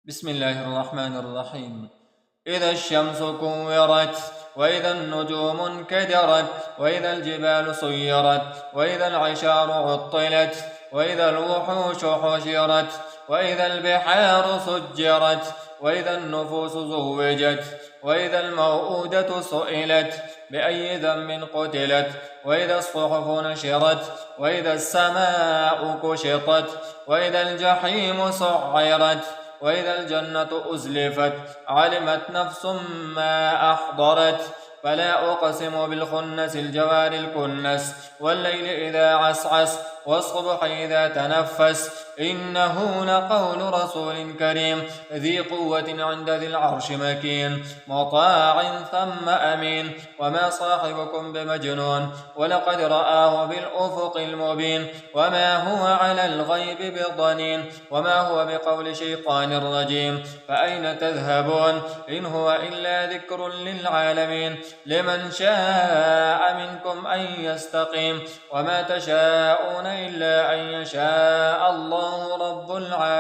بسم الله الرحمن الرحيم. إذا الشمس كورت، وإذا النجوم انكدرت، وإذا الجبال سيرت، وإذا العشار عطلت، وإذا الوحوش حشرت، وإذا البحار سجرت، وإذا النفوس زوجت، وإذا الموءودة سئلت بأي ذنب قتلت، وإذا الصحف نشرت، وإذا السماء كشطت، وإذا الجحيم سعرت، وإذا الجنة أزلفت، علمت نفس ما أحضرت. فلا أقسم بالخنس الجوار الكنس، والليل إذا عسعس، والصبح إذا تنفس، إنه لقول رسول كريم ذي قوة عند ذي العرش مكين، مطاع ثم أمين. وما صاحبكم بمجنون، ولقد رآه بالأفق المبين، وما هو على الغيب بضنين، وما هو بقول شيطان رجيم. فأين تذهبون؟ إن هو إلا ذكر للعالمين، لمن شاء منكم أن يستقيم، وما تشاءون إلا أن يشاء الله رب العالمين.